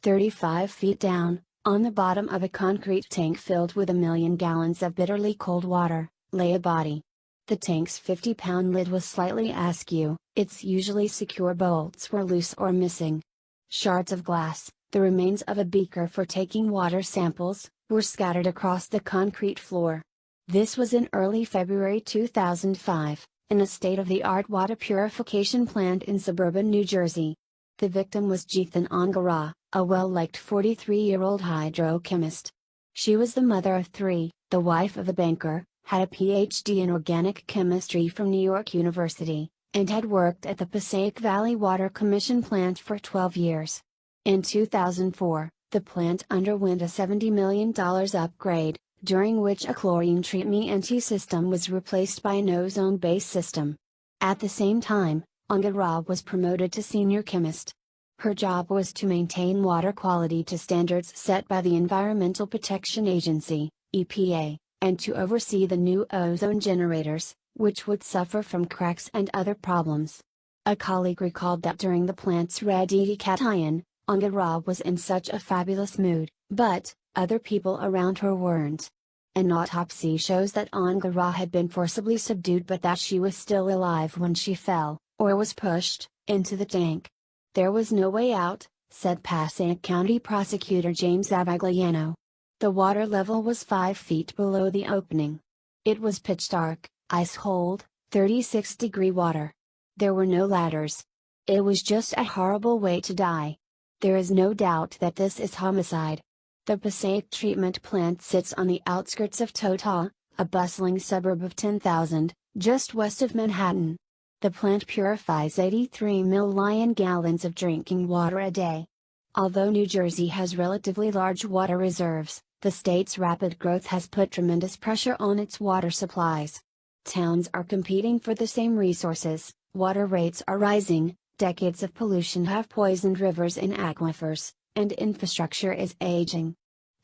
35 feet down, on the bottom of a concrete tank filled with 1,000,000 gallons of bitterly cold water, lay a body. The tank's 50-pound lid was slightly askew, its usually secure bolts were loose or missing. Shards of glass, the remains of a beaker for taking water samples, were scattered across the concrete floor. This was in early February 2005, in a state-of-the-art water purification plant in suburban New Jersey. The victim was Jithan Angara, a well-liked 43-year-old hydrochemist. She was the mother of 3, the wife of a banker, had a Ph.D. in organic chemistry from New York University, and had worked at the Passiac Valley Water Commission plant for 12 years. In 2004, the plant underwent a $70 million upgrade, during which a chlorine treatment system was replaced by an ozone-based system. At the same time, Angara was promoted to senior chemist. Her job was to maintain water quality to standards set by the Environmental Protection Agency, EPA, and to oversee the new ozone generators, which would suffer from cracks and other problems. A colleague recalled that during the plant's rededication, Angara was in such a fabulous mood, but other people around her weren't. An autopsy shows that Angara had been forcibly subdued but that she was still alive when she fell, or was pushed, into the tank. There was no way out, said Passiac County Prosecutor James Abagliano. The water level was 5 feet below the opening. It was pitch dark, ice-cold, 36-degree water. There were no ladders. It was just a horrible way to die. There is no doubt that this is homicide. The Passiac treatment plant sits on the outskirts of Tota, a bustling suburb of 10,000, just west of Manhattan. The plant purifies 83 million gallons of drinking water a day. Although New Jersey has relatively large water reserves, the state's rapid growth has put tremendous pressure on its water supplies. Towns are competing for the same resources, water rates are rising, decades of pollution have poisoned rivers and aquifers, and infrastructure is aging.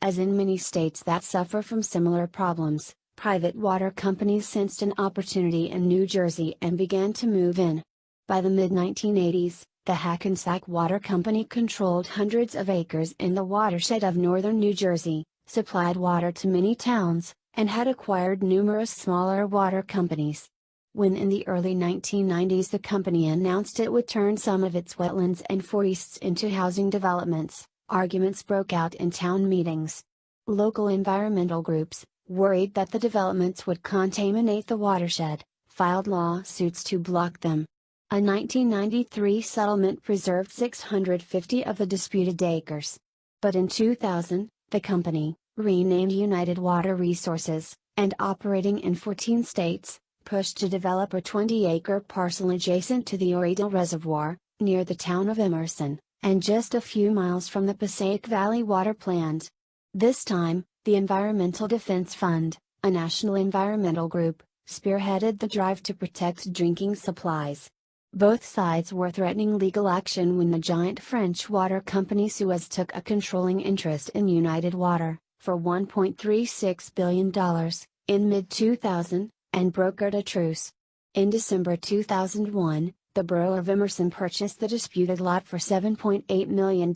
As in many states that suffer from similar problems, private water companies sensed an opportunity in New Jersey and began to move in. By the mid-1980s, the Hackensack Water Company controlled hundreds of acres in the watershed of northern New Jersey, supplied water to many towns, and had acquired numerous smaller water companies. When in the early 1990s the company announced it would turn some of its wetlands and forests into housing developments, arguments broke out in town meetings. Local environmental groups, worried that the developments would contaminate the watershed, filed lawsuits to block them. A 1993 settlement preserved 650 of the disputed acres. But in 2000, the company, renamed United Water Resources, and operating in 14 states, pushed to develop a 20-acre parcel adjacent to the Oradell Reservoir, near the town of Emerson, and just a few miles from the Passiac Valley Water Plant. This time, the Environmental Defense Fund, a national environmental group, spearheaded the drive to protect drinking supplies. Both sides were threatening legal action when the giant French water company Suez took a controlling interest in United Water, for $1.36 billion, in mid-2000, and brokered a truce. In December 2001, the borough of Emerson purchased the disputed lot for $7.8 million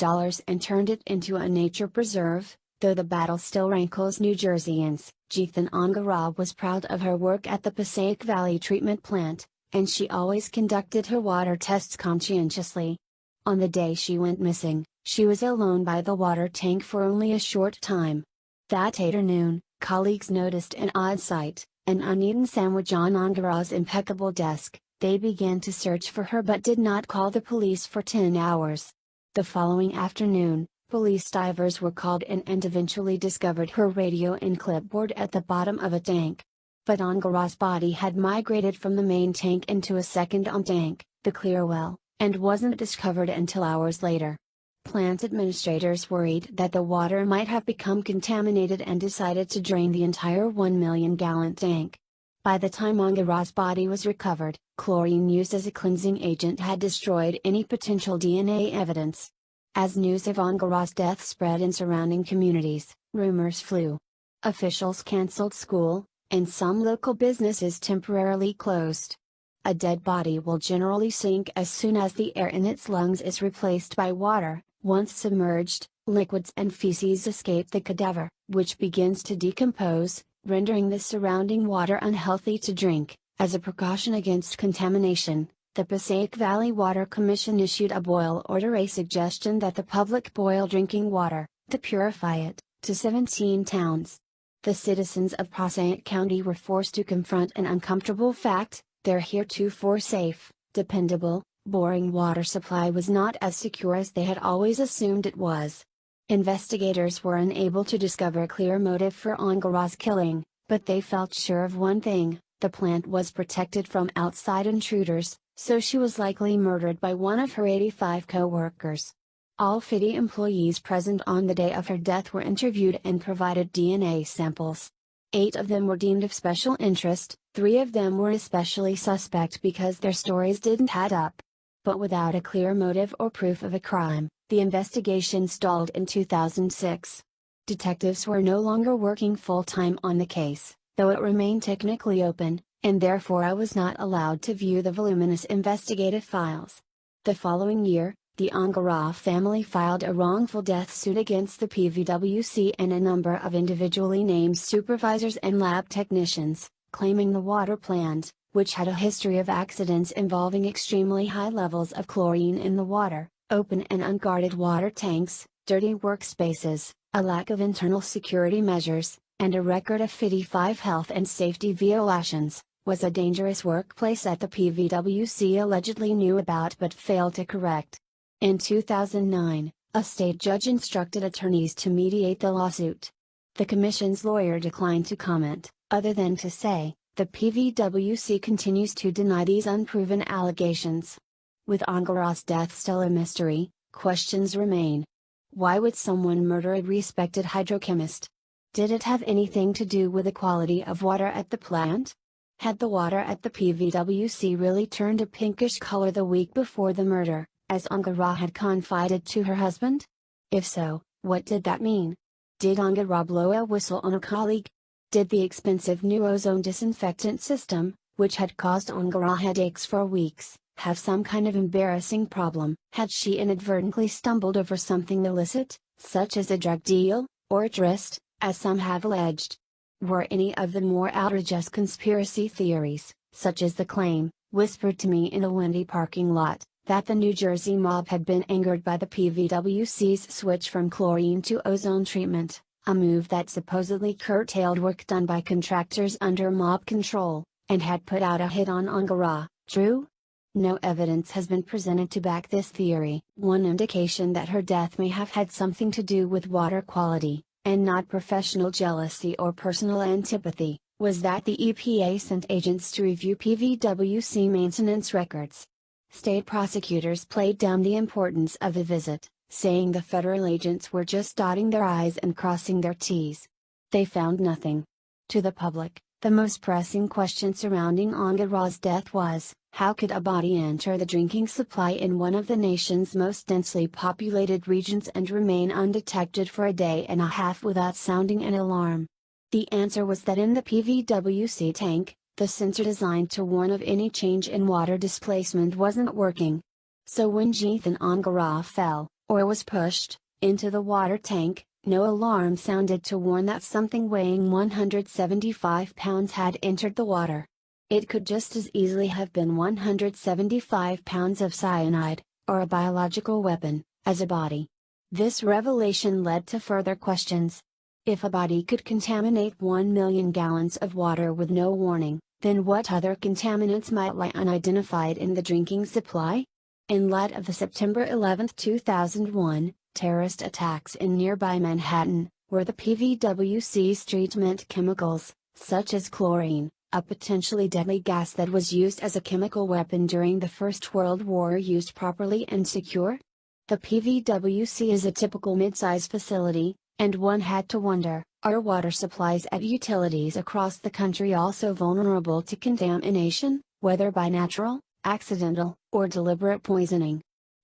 and turned it into a nature preserve. Though the battle still rankles New Jerseyans, Jithan Angara was proud of her work at the Passiac Valley treatment plant, and she always conducted her water tests conscientiously. On the day she went missing, she was alone by the water tank for only a short time. That afternoon, colleagues noticed an odd sight, an uneaten sandwich on Angara's impeccable desk. They began to search for her but did not call the police for 10 hours. The following afternoon, police divers were called in and eventually discovered her radio and clipboard at the bottom of a tank. But Angara's body had migrated from the main tank into a second tank, the Clearwell, and wasn't discovered until hours later. Plant administrators worried that the water might have become contaminated and decided to drain the entire 1-million-gallon tank. By the time Angara's body was recovered, chlorine used as a cleansing agent had destroyed any potential DNA evidence. As news of Angara's death spread in surrounding communities, rumors flew. Officials canceled school, and some local businesses temporarily closed. A dead body will generally sink as soon as the air in its lungs is replaced by water, Once submerged, liquids and feces escape the cadaver, which begins to decompose, rendering the surrounding water unhealthy to drink. As a precaution against contamination, the Passaic Valley Water Commission issued a boil order, a suggestion that the public boil drinking water, to purify it, to 17 towns. The citizens of Passiac County were forced to confront an uncomfortable fact: their heretofore safe, dependable, boring water supply was not as secure as they had always assumed it was. Investigators were unable to discover a clear motive for Angara's killing, but they felt sure of one thing: the plant was protected from outside intruders, so she was likely murdered by one of her 85 co-workers. All 50 employees present on the day of her death were interviewed and provided DNA samples. 8 of them were deemed of special interest, 3 of them were especially suspect because their stories didn't add up. But without a clear motive or proof of a crime, the investigation stalled in 2006. Detectives were no longer working full-time on the case, though it remained technically open, and therefore I was not allowed to view the voluminous investigative files. The following year, the Angara family filed a wrongful death suit against the PVWC and a number of individually named supervisors and lab technicians, claiming the water plant, which had a history of accidents involving extremely high levels of chlorine in the water, open and unguarded water tanks, dirty workspaces, a lack of internal security measures, and a record of 55 health and safety violations, was a dangerous workplace that the PVWC allegedly knew about but failed to correct. In 2009, a state judge instructed attorneys to mediate the lawsuit. The commission's lawyer declined to comment, other than to say, the PVWC continues to deny these unproven allegations. With Angara's death still a mystery, questions remain. Why would someone murder a respected hydrochemist? Did it have anything to do with the quality of water at the plant? Had the water at the PVWC really turned a pinkish color the week before the murder, as Angara had confided to her husband? If so, what did that mean? Did Angara blow a whistle on a colleague? Did the expensive new ozone disinfectant system, which had caused Angara headaches for weeks, have some kind of embarrassing problem? Had she inadvertently stumbled over something illicit, such as a drug deal, or a tryst, as some have alleged? Were any of the more outrageous conspiracy theories, such as the claim, whispered to me in a windy parking lot, that the New Jersey mob had been angered by the PVWC's switch from chlorine to ozone treatment, a move that supposedly curtailed work done by contractors under mob control, and had put out a hit on Angara, true? No evidence has been presented to back this theory. One indication that her death may have had something to do with water quality, and not professional jealousy or personal antipathy, was that the EPA sent agents to review PVWC maintenance records. State prosecutors played down the importance of the visit, saying the federal agents were just dotting their I's and crossing their T's. They found nothing. To the public, the most pressing question surrounding Angara's death was, how could a body enter the drinking supply in one of the nation's most densely populated regions and remain undetected for a day and a half without sounding an alarm? The answer was that in the PVWC tank, the sensor designed to warn of any change in water displacement wasn't working. So when Jethan Angara fell, or was pushed, into the water tank, no alarm sounded to warn that something weighing 175 pounds had entered the water. It could just as easily have been 175 pounds of cyanide, or a biological weapon, as a body. This revelation led to further questions. If a body could contaminate 1 million gallons of water with no warning, then what other contaminants might lie unidentified in the drinking supply? In light of the September 11, 2001, terrorist attacks in nearby Manhattan, were the PVWC's treatment chemicals, such as chlorine, a potentially deadly gas that was used as a chemical weapon during the First World War, used properly and secure? The PVWC is a typical mid-size facility, and one had to wonder, are water supplies at utilities across the country also vulnerable to contamination, whether by natural, accidental, or deliberate poisoning?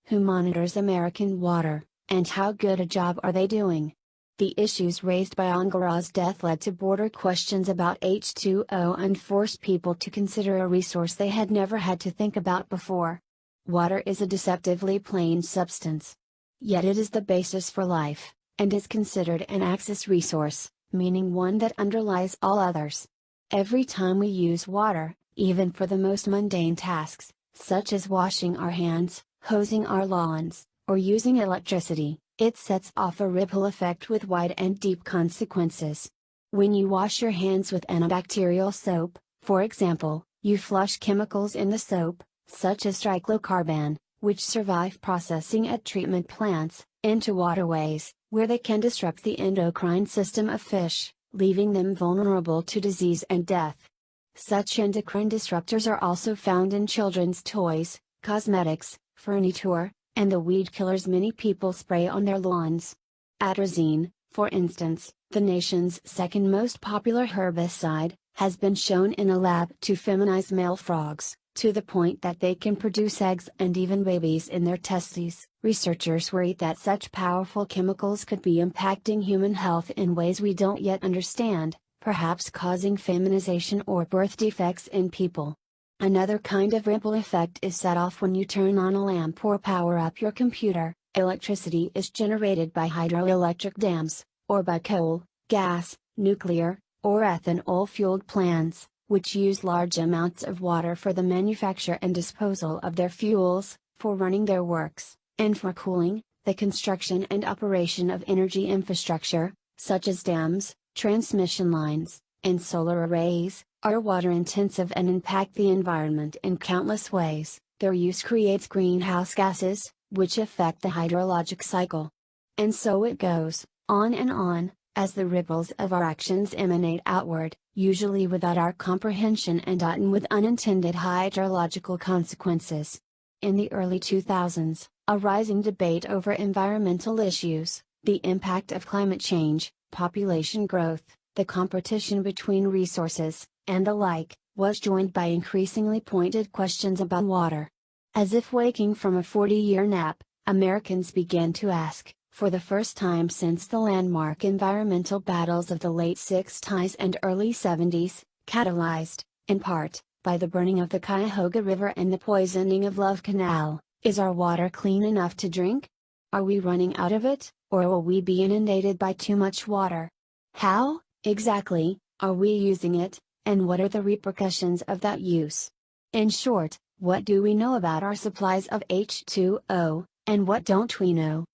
Who monitors American water, and how good a job are they doing? The issues raised by Angara's death led to broader questions about H2O and forced people to consider a resource they had never had to think about before. Water is a deceptively plain substance. Yet it is the basis for life, and is considered an axis resource, meaning one that underlies all others. Every time we use water, even for the most mundane tasks, such as washing our hands, hosing our lawns, or using electricity, it sets off a ripple effect with wide and deep consequences. When you wash your hands with antibacterial soap, for example, you flush chemicals in the soap, such as triclocarban, which survive processing at treatment plants, into waterways, where they can disrupt the endocrine system of fish, leaving them vulnerable to disease and death. Such endocrine disruptors are also found in children's toys, cosmetics, furniture, and the weed killers many people spray on their lawns. Atrazine, for instance, the nation's second most popular herbicide, has been shown in a lab to feminize male frogs, to the point that they can produce eggs and even babies in their testes. Researchers worry that such powerful chemicals could be impacting human health in ways we don't yet understand, perhaps causing feminization or birth defects in people. Another kind of ripple effect is set off when you turn on a lamp or power up your computer. Electricity is generated by hydroelectric dams, or by coal, gas, nuclear, or ethanol-fueled plants, which use large amounts of water for the manufacture and disposal of their fuels, for running their works, and for cooling, the construction and operation of energy infrastructure, such as dams, transmission lines, and solar arrays, are water-intensive and impact the environment in countless ways. Their use creates greenhouse gases, which affect the hydrologic cycle. And so it goes, on, as the ripples of our actions emanate outward, usually without our comprehension and often with unintended hydrological consequences. In the early 2000s, a rising debate over environmental issues, the impact of climate change, population growth, the competition between resources, and the like, was joined by increasingly pointed questions about water. As if waking from a 40-year nap, Americans began to ask, for the first time since the landmark environmental battles of the late 60s and early 70s, catalyzed, in part, by the burning of the Cuyahoga River and the poisoning of Love Canal, is our water clean enough to drink? Are we running out of it, or will we be inundated by too much water? How, exactly, are we using it, and what are the repercussions of that use? In short, what do we know about our supplies of H2O, and what don't we know?